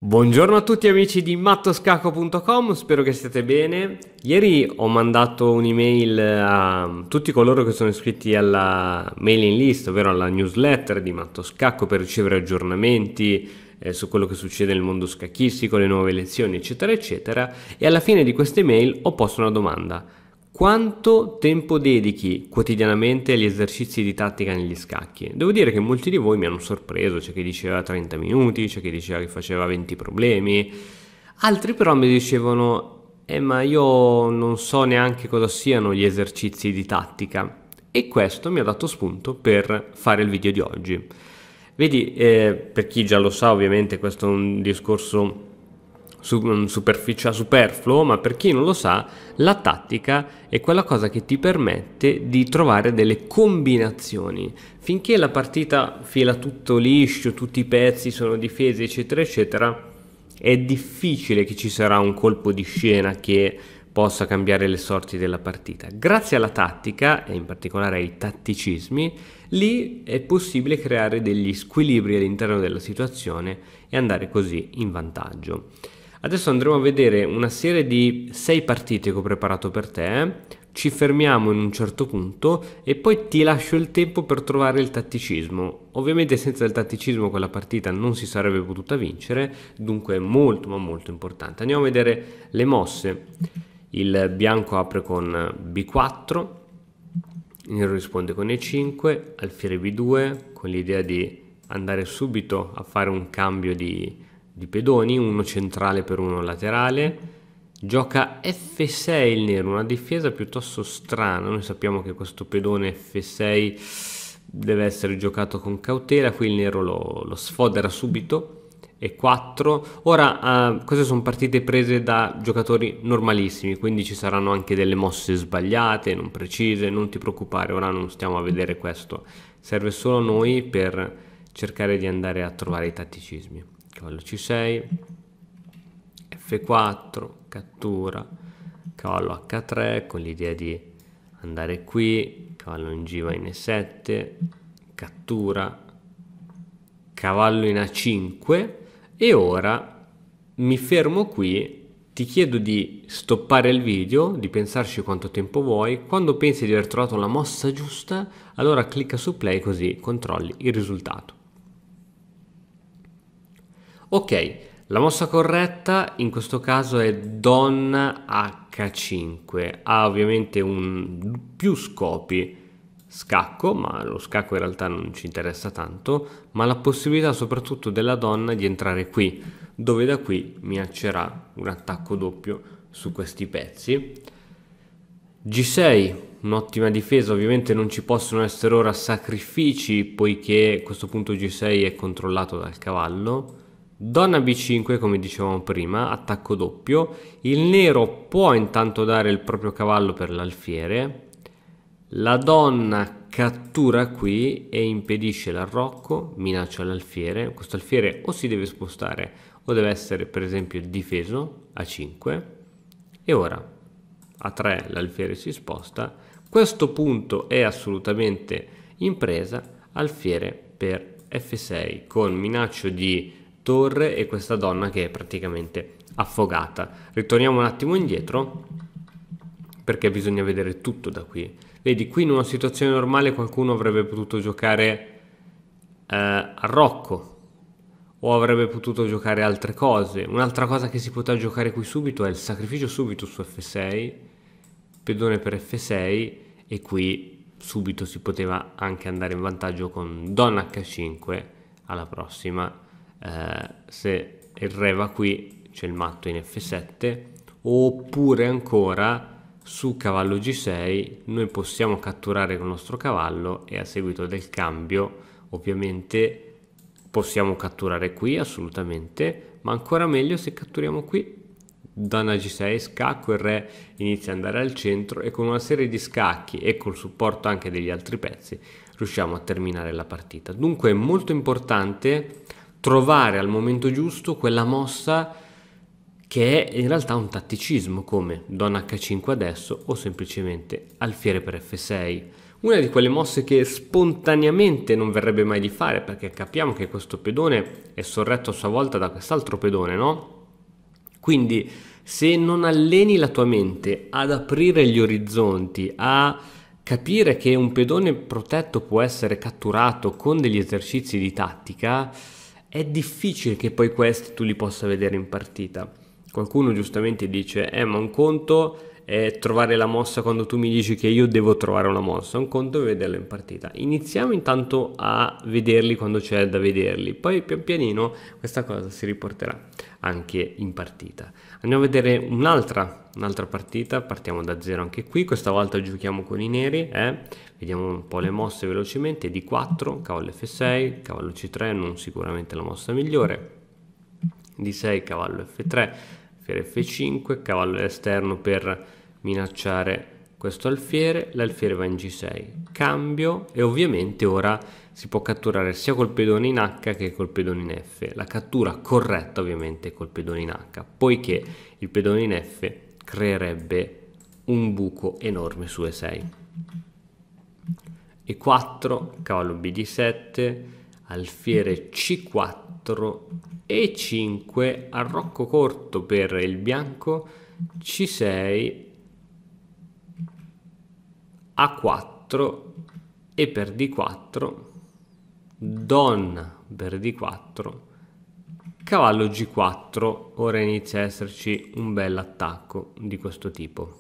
Buongiorno a tutti amici di mattoscacco.com, spero che stiate bene. Ieri ho mandato un'email a tutti coloro che sono iscritti alla mailing list, ovvero alla newsletter di Mattoscacco, per ricevere aggiornamenti su quello che succede nel mondo scacchistico, le nuove lezioni, eccetera, eccetera. E alla fine di queste mail ho posto una domanda: quanto tempo dedichi quotidianamente agli esercizi di tattica negli scacchi? Devo dire che molti di voi mi hanno sorpreso, c'è chi diceva 30 minuti, c'è chi diceva che faceva 20 problemi, altri però mi dicevano ma io non so neanche cosa siano gli esercizi di tattica, e questo mi ha dato spunto per fare il video di oggi. Vedi, per chi già lo sa, ovviamente questo è un discorso superfluo, ma per chi non lo sa, la tattica è quella cosa che ti permette di trovare delle combinazioni. Finché la partita fila tutto liscio, tutti i pezzi sono difesi, eccetera, eccetera, è difficile che ci sarà un colpo di scena che possa cambiare le sorti della partita. Grazie alla tattica, e in particolare ai tatticismi, lì è possibile creare degli squilibri all'interno della situazione e andare così in vantaggio. Adesso andremo a vedere una serie di 6 partite che ho preparato per te, ci fermiamo in un certo punto e poi ti lascio il tempo per trovare il tatticismo. Ovviamente senza il tatticismo quella partita non si sarebbe potuta vincere, dunque è molto ma molto importante. Andiamo a vedere le mosse. Il bianco apre con B4, il nero risponde con E5, alfiere B2 con l'idea di andare subito a fare un cambio di pedoni, uno centrale per uno laterale. Gioca F6 il nero, una difesa piuttosto strana. Noi sappiamo che questo pedone F6 deve essere giocato con cautela, qui il nero lo sfodera subito. E4. Ora queste sono partite prese da giocatori normalissimi, quindi ci saranno anche delle mosse sbagliate, non precise, non ti preoccupare, ora non stiamo a vedere questo, serve solo a noi per cercare di andare a trovare i tatticismi. Cavallo C6, F4, cattura, cavallo H3 con l'idea di andare qui, cavallo in G va in E7, cattura, cavallo in A5, e ora mi fermo qui, ti chiedo di stoppare il video, di pensarci quanto tempo vuoi. Quando pensi di aver trovato la mossa giusta, allora clicca su play, così controlli il risultato. Ok, la mossa corretta in questo caso è donna H5, ha ovviamente più scopi scacco, ma lo scacco in realtà non ci interessa tanto, ma la possibilità soprattutto della donna di entrare qui, dove da qui minaccerà un attacco doppio su questi pezzi. G6, un'ottima difesa, ovviamente non ci possono essere ora sacrifici poiché a questo punto G6 è controllato dal cavallo. Donna B5, come dicevamo prima, attacco doppio, il nero può intanto dare il proprio cavallo per l'alfiere, la donna cattura qui e impedisce l'arrocco, minaccia l'alfiere. Questo alfiere o si deve spostare o deve essere per esempio difeso, A5, e ora A3 l'alfiere si sposta, questo punto è assolutamente in presa, alfiere per F6 con minaccio di torre e questa donna che è praticamente affogata. Ritorniamo un attimo indietro perché bisogna vedere tutto da qui. Vedi, qui in una situazione normale qualcuno avrebbe potuto giocare arrocco o avrebbe potuto giocare altre cose. Un'altra cosa che si poteva giocare qui subito è il sacrificio subito su F6, pedone per F6, e qui subito si poteva anche andare in vantaggio con donna H5 alla prossima. Se il re va qui c'è il matto in F7, oppure ancora su cavallo G6 noi possiamo catturare con il nostro cavallo e a seguito del cambio ovviamente possiamo catturare qui assolutamente, ma ancora meglio se catturiamo qui. Donna G6 scacco, il re inizia ad andare al centro e con una serie di scacchi e col supporto anche degli altri pezzi riusciamo a terminare la partita. Dunque è molto importante trovare al momento giusto quella mossa che è in realtà un tatticismo, come donna H5 adesso o semplicemente alfiere per F6. una di quelle mosse che spontaneamente non verrebbe mai di fare, perché capiamo che questo pedone è sorretto a sua volta da quest'altro pedone, no? Quindi se non alleni la tua mente ad aprire gli orizzonti, a capire che un pedone protetto può essere catturato con degli esercizi di tattica, è difficile che poi questi tu li possa vedere in partita. Qualcuno giustamente dice, ma un conto è trovare la mossa quando tu mi dici che io devo trovare una mossa, un conto è vederla in partita. Iniziamo intanto a vederli quando c'è da vederli, poi pian pianino questa cosa si riporterà anche in partita. Andiamo a vedere un'altra partita, partiamo da zero anche qui, questa volta giochiamo con i neri, vediamo un po' le mosse velocemente. D4, cavallo F6, cavallo C3, non sicuramente la mossa migliore, D6, cavallo F3, alfiere F5, cavallo esterno per minacciare questo alfiere, l'alfiere va in G6, cambio, e ovviamente ora si può catturare sia col pedone in H che col pedone in F. La cattura corretta ovviamente è col pedone in H, poiché il pedone in F creerebbe un buco enorme su E6. E4, cavallo BD7, alfiere C4, E5, arrocco corto per il bianco, C6, A4 e per D4, donna per D4, cavallo G4. Ora inizia a esserci un bel attacco di questo tipo.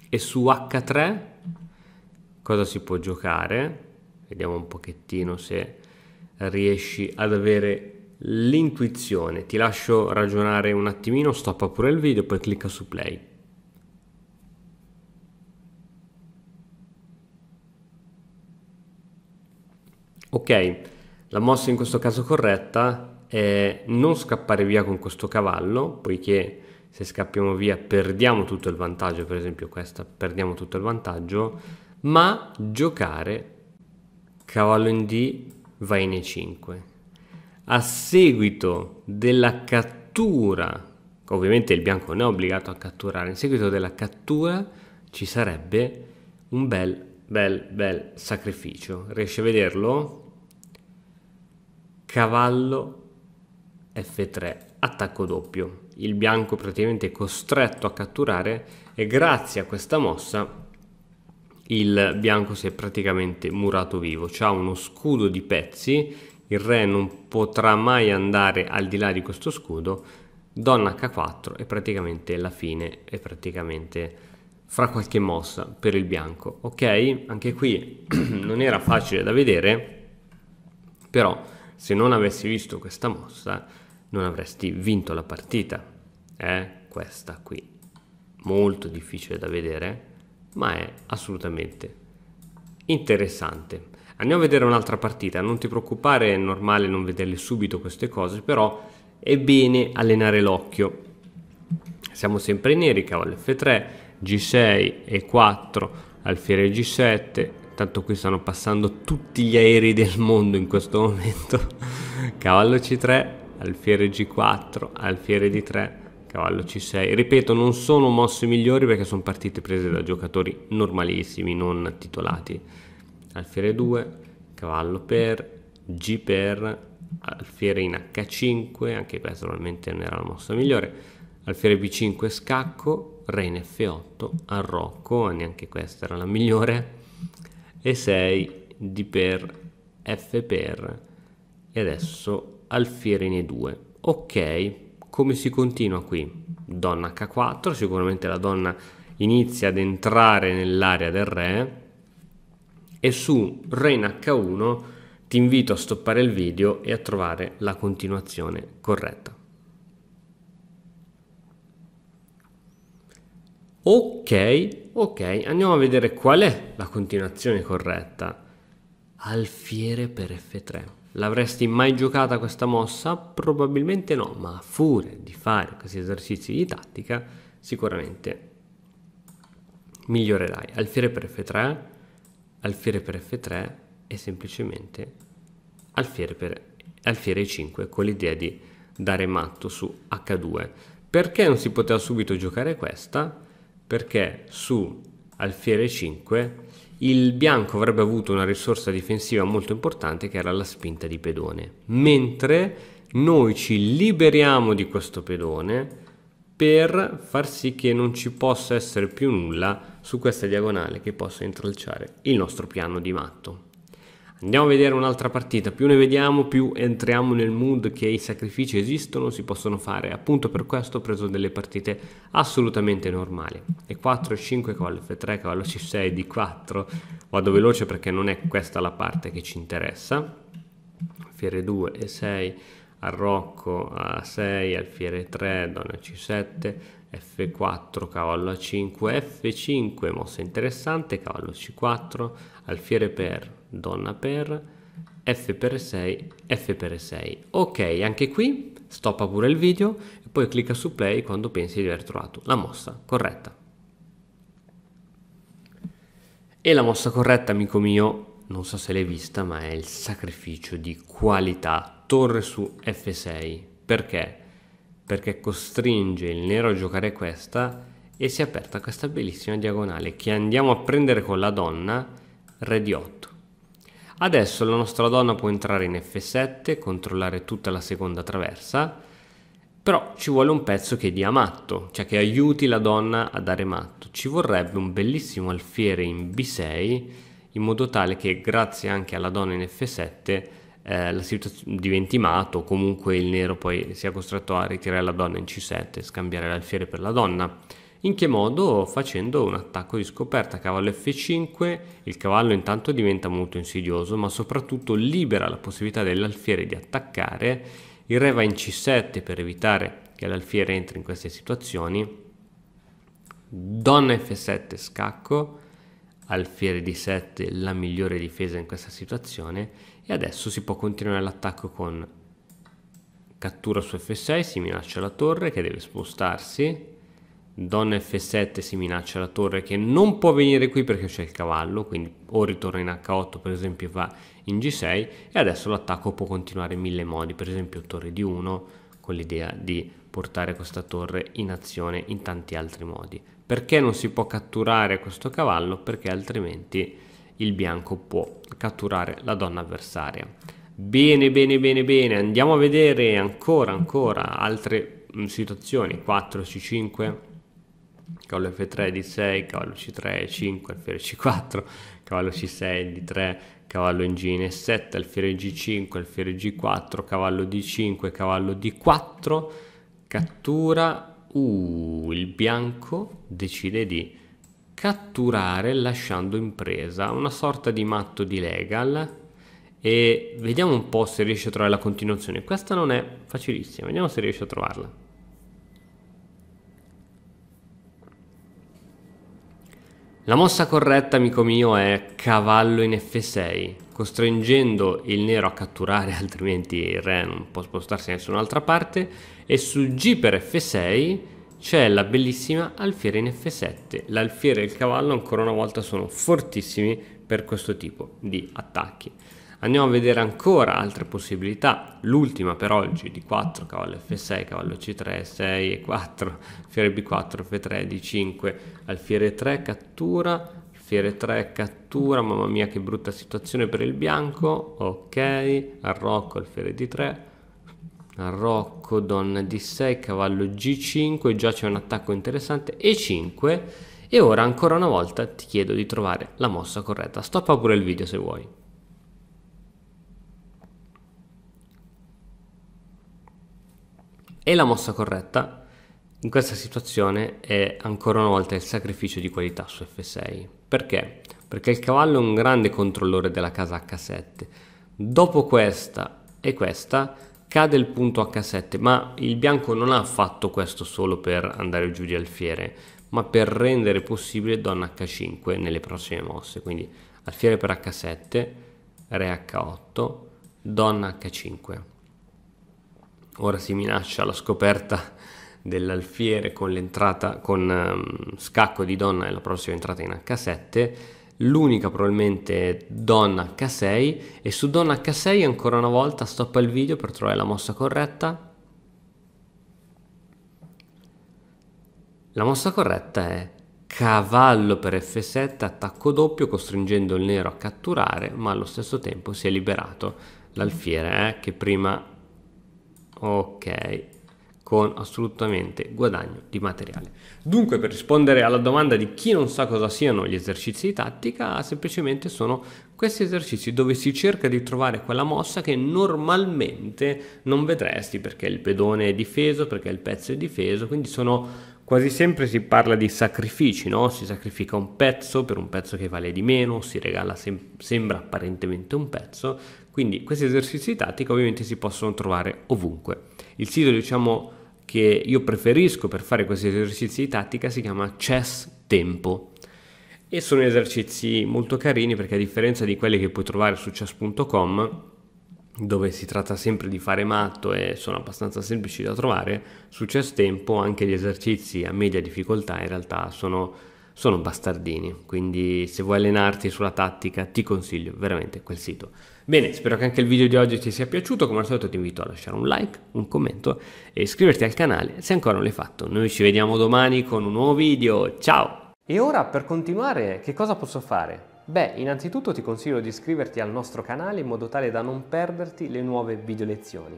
E su H3 cosa si può giocare? Vediamo un pochettino se riesci ad avere l'intuizione. Ti lascio ragionare un attimino, stoppa pure il video, poi clicca su play. Ok, la mossa in questo caso corretta è non scappare via con questo cavallo, poiché se scappiamo via perdiamo tutto il vantaggio, per esempio questa, perdiamo tutto il vantaggio, ma giocare cavallo in D, va in E5. A seguito della cattura, ovviamente il bianco non è obbligato a catturare, in seguito della cattura ci sarebbe un bel sacrificio. Riesci a vederlo? Cavallo F3, attacco doppio. Il bianco praticamente è costretto a catturare e grazie a questa mossa il bianco si è praticamente murato vivo. C'ha uno scudo di pezzi, il re non potrà mai andare al di là di questo scudo, donna H4 e praticamente la fine è praticamente fra qualche mossa per il bianco. Ok, anche qui non era facile da vedere, però se non avessi visto questa mossa non avresti vinto la partita. Questa qui, molto difficile da vedere, ma è assolutamente interessante. Andiamo a vedere un'altra partita, non ti preoccupare, è normale non vederle subito queste cose, però è bene allenare l'occhio. Siamo sempre neri, cavallo F3, G6, E4, alfiere G7, tanto qui stanno passando tutti gli aerei del mondo in questo momento, cavallo C3, alfiere G4, alfiere D3, cavallo C6. Ripeto, non sono mosse migliori perché sono partite prese da giocatori normalissimi, non titolati. Alfiere 2, cavallo per, G per, alfiere in H5, anche questa probabilmente non era la mossa migliore, alfiere B5 scacco, re in F8, arrocco, neanche questa era la migliore, E6, D per, F per, e adesso alfiere in E2. Ok, come si continua qui? Donna H4, sicuramente la donna inizia ad entrare nell'area del re, e su re in H1 ti invito a stoppare il video e a trovare la continuazione corretta. Ok, andiamo a vedere qual è la continuazione corretta. Alfiere per F3. L'avresti mai giocata questa mossa? Probabilmente no, ma a furia di fare questi esercizi di tattica sicuramente migliorerai. Alfiere per F3, alfiere per F3 e semplicemente alfiere E5 con l'idea di dare matto su H2. Perché non si poteva subito giocare questa? Perché su alfiere 5, il bianco avrebbe avuto una risorsa difensiva molto importante che era la spinta di pedone, mentre noi ci liberiamo di questo pedone per far sì che non ci possa essere più nulla su questa diagonale che possa intralciare il nostro piano di matto. Andiamo a vedere un'altra partita, più ne vediamo più entriamo nel mood che i sacrifici esistono, si possono fare, appunto per questo ho preso delle partite assolutamente normali. E4, E5, cavallo F3, cavallo C6, D4, vado veloce perché non è questa la parte che ci interessa, alfiere 2, E6, arrocco A6, alfiere 3, donna C7, F4, cavallo A5, F5, mossa interessante, cavallo C4, alfiere per, donna per, F per 6, F per 6. Ok, anche qui stoppa pure il video e poi clicca su play quando pensi di aver trovato la mossa corretta. E la mossa corretta, amico mio, non so se l'hai vista, ma è il sacrificio di qualità. Torre su F6. Perché? Perché costringe il nero a giocare questa e si è aperta questa bellissima diagonale che andiamo a prendere con la donna, re di 8. Adesso la nostra donna può entrare in F7, controllare tutta la seconda traversa, però ci vuole un pezzo che dia matto, cioè che aiuti la donna a dare matto. Ci vorrebbe un bellissimo alfiere in B6, in modo tale che grazie anche alla donna in F7 la situazione diventi matto, o comunque il nero poi sia costretto a ritirare la donna in C7 e scambiare l'alfiere per la donna. In che modo? Facendo un attacco di scoperta, cavallo F5, il cavallo intanto diventa molto insidioso, ma soprattutto libera la possibilità dell'alfiere di attaccare, il re va in C7 per evitare che l'alfiere entri in queste situazioni, donna F7 scacco, alfiere di 7 la migliore difesa in questa situazione, e adesso si può continuare l'attacco con cattura su F6, si minaccia la torre che deve spostarsi, donna F7 si minaccia la torre che non può venire qui perché c'è il cavallo, quindi o ritorna in H8 per esempio, va in G6, e adesso l'attacco può continuare in mille modi, per esempio torre di 1 con l'idea di portare questa torre in azione in tanti altri modi. Perché non si può catturare questo cavallo? Perché altrimenti il bianco può catturare la donna avversaria. Bene, bene, bene, bene, andiamo a vedere ancora altre situazioni. 4, C5, cavallo F3, D6, cavallo C3, E5, alfiere C4, cavallo C6, D3, cavallo in G in E7, alfiere G5, alfiere G4, cavallo D5, cavallo D4, cattura. Il bianco decide di catturare lasciando in presa una sorta di matto di legal, e vediamo un po' se riesce a trovare la continuazione. Questa non è facilissima, vediamo se riesce a trovarla. La mossa corretta, amico mio, è cavallo in F6, costringendo il nero a catturare, altrimenti il re non può spostarsi da nessun'altra parte, e su G per F6 c'è la bellissima alfiere in F7. L'alfiere e il cavallo ancora una volta sono fortissimi per questo tipo di attacchi. Andiamo a vedere ancora altre possibilità, l'ultima per oggi di 4, cavallo F6, cavallo C3, 6 e 4, alfiere B4, F3, D5, alfiere 3, cattura, alfiere 3, cattura, mamma mia che brutta situazione per il bianco, ok, arrocco, alfiere D3, arrocco, donna D6, cavallo G5, già c'è un attacco interessante, E5, e ora ancora una volta ti chiedo di trovare la mossa corretta. Stoppa pure il video se vuoi. E la mossa corretta in questa situazione è ancora una volta il sacrificio di qualità su F6. Perché? Perché il cavallo è un grande controllore della casa H7. Dopo questa e questa cade il punto H7, ma il bianco non ha fatto questo solo per andare giù di alfiere, ma per rendere possibile donna H5 nelle prossime mosse. Quindi alfiere per H7, re H8, donna H5. Ora si minaccia la scoperta dell'alfiere con l'entrata con scacco di donna e la prossima entrata in H7, l'unica probabilmente è donna H6, e su donna H6 ancora una volta stoppa il video per trovare la mossa corretta. La mossa corretta è cavallo per F7, attacco doppio, costringendo il nero a catturare, ma allo stesso tempo si è liberato l'alfiere, che prima, ok, con assolutamente guadagno di materiale. Dunque, per rispondere alla domanda di chi non sa cosa siano gli esercizi di tattica, semplicemente sono questi esercizi dove si cerca di trovare quella mossa che normalmente non vedresti, perché il pedone è difeso, perché il pezzo è difeso, quindi sono quasi sempre, si parla di sacrifici, no? Si sacrifica un pezzo per un pezzo che vale di meno, si regala sembra apparentemente un pezzo, quindi questi esercizi di tattica ovviamente si possono trovare ovunque. Il sito, diciamo, che io preferisco per fare questi esercizi di tattica si chiama Chess Tempo e sono esercizi molto carini, perché a differenza di quelli che puoi trovare su chess.com, dove si tratta sempre di fare matto e sono abbastanza semplici da trovare, su Chess Tempo anche gli esercizi a media difficoltà in realtà sono bastardini, quindi se vuoi allenarti sulla tattica ti consiglio veramente quel sito. Bene, spero che anche il video di oggi ti sia piaciuto, come al solito ti invito a lasciare un like, un commento e iscriverti al canale se ancora non l'hai fatto. Noi ci vediamo domani con un nuovo video, ciao! E ora, per continuare, che cosa posso fare? Beh, innanzitutto ti consiglio di iscriverti al nostro canale in modo tale da non perderti le nuove video lezioni.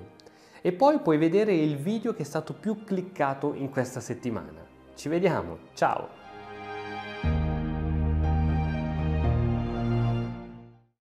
E poi puoi vedere il video che è stato più cliccato in questa settimana. Ci vediamo, ciao!